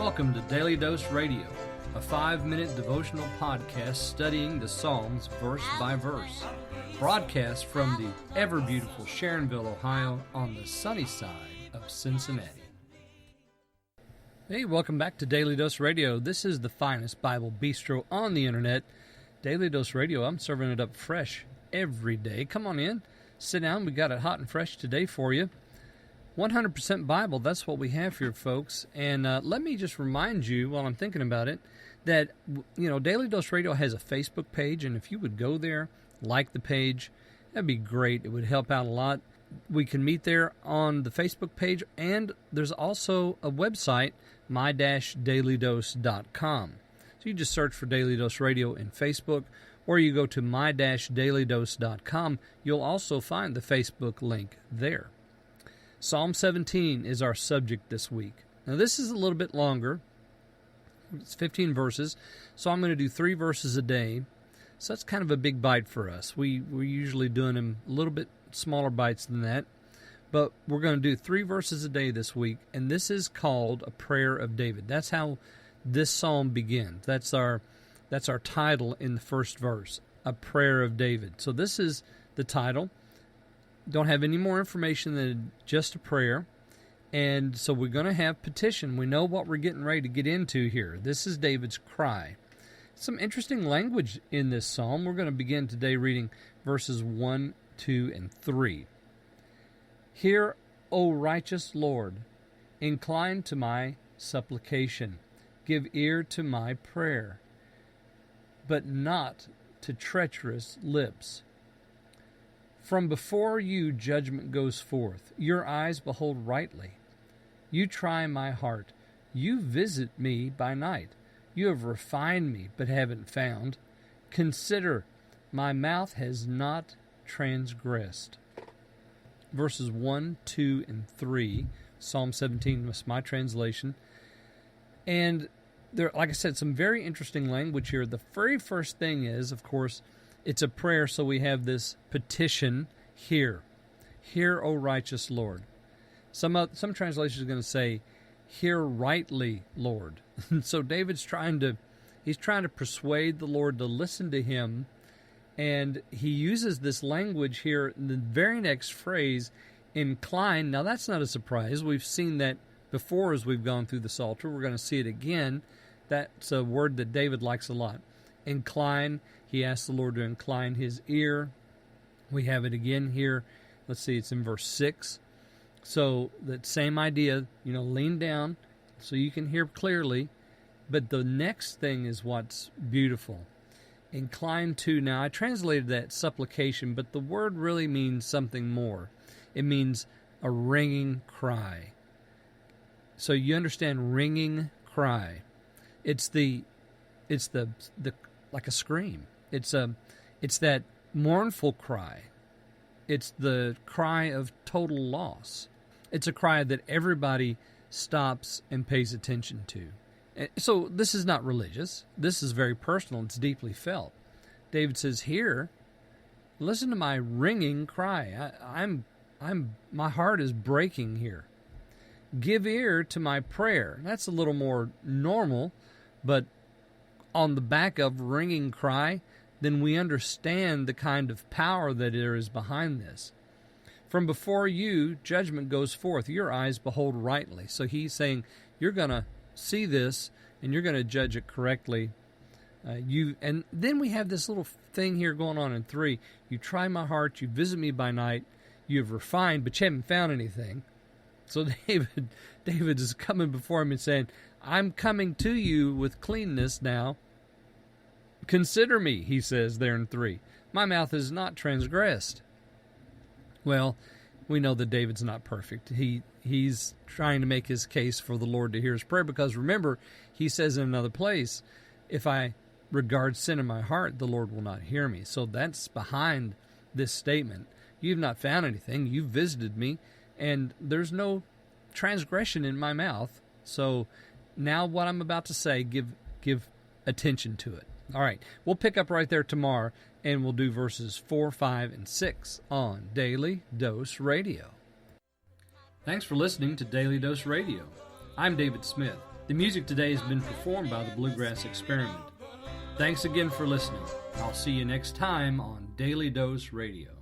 Welcome to Daily Dose Radio, a 5-minute devotional podcast studying the Psalms verse by verse. Broadcast from the ever-beautiful Sharonville, Ohio, on the sunny side of Cincinnati. Hey, welcome back to Daily Dose Radio. This is the finest Bible bistro on the internet. Daily Dose Radio, I'm serving it up fresh every day. Come on in, sit down. We got it hot and fresh today for you. 100% Bible, that's what we have here, folks. And let me just remind you, while I'm thinking about it, that, Daily Dose Radio has a Facebook page, and if you would go there, like the page, that'd be great. It would help out a lot. We can meet there on the Facebook page, and there's also a website, my-dailydose.com. So you just search for Daily Dose Radio in Facebook, or you go to my-dailydose.com. You'll also find the Facebook link there. Psalm 17 is our subject this week. Now this is a little bit longer. It's 15 verses, so I'm going to do 3 verses a day. So that's kind of a big bite for us. We're usually doing them a little bit smaller bites than that. But we're going to do 3 verses a day this week, and this is called a prayer of David. That's how this psalm begins. That's our title in the first verse, a prayer of David. So this is the title. Don't have any more information than just a prayer. And so we're going to have petition. We know what we're getting ready to get into here. This is David's cry. Some interesting language in this psalm. We're going to begin today reading verses 1, 2, and 3. Hear, O righteous Lord, incline to my supplication. Give ear to my prayer, but not to treacherous lips. From before you judgment goes forth. Your eyes behold rightly. You try my heart. You visit me by night. You have refined me, but haven't found. Consider, my mouth has not transgressed. Verses 1, 2, and 3. Psalm 17 was my translation. And there, like I said, some very interesting language here. The very first thing is, of course, it's a prayer, so we have this petition here. Hear, O righteous Lord. Some translations are going to say, hear rightly, Lord. And so David's trying to persuade the Lord to listen to him, and he uses this language here in the very next phrase, incline. Now that's not a surprise. We've seen that before as we've gone through the Psalter. We're going to see it again. That's a word that David likes a lot. Incline. He asks the Lord to incline his ear. We have it again here. Let's see, it's in verse 6. So that same idea, lean down so you can hear clearly. But the next thing is what's beautiful. Incline to. Now, I translated that supplication, but the word really means something more. It means a ringing cry. So you understand ringing cry. It's the like a scream. It's that mournful cry. It's the cry of total loss. It's a cry that everybody stops and pays attention to. So this is not religious. This is very personal. It's deeply felt. David says, "Here, listen to my ringing cry. My heart is breaking here. Give ear to my prayer." That's a little more normal, but on the back of ringing cry, then we understand the kind of power that there is behind this. From before you, judgment goes forth. Your eyes behold rightly. So he's saying, you're going to see this, and you're going to judge it correctly. And then we have this little thing here going on in 3. You try my heart, you visit me by night, you have refined, but you haven't found anything. So David is coming before him and saying, I'm coming to you with cleanness now. Consider me, he says there in 3. My mouth is not transgressed. Well, we know that David's not perfect. He's trying to make his case for the Lord to hear his prayer, because remember, he says in another place, if I regard sin in my heart, the Lord will not hear me. So that's behind this statement. You've not found anything. You've visited me, and there's no transgression in my mouth. So now what I'm about to say, give attention to it. All right, we'll pick up right there tomorrow, and we'll do verses 4, 5, and 6 on Daily Dose Radio. Thanks for listening to Daily Dose Radio. I'm David Smith. The music today has been performed by the Bluegrass Experiment. Thanks again for listening. I'll see you next time on Daily Dose Radio.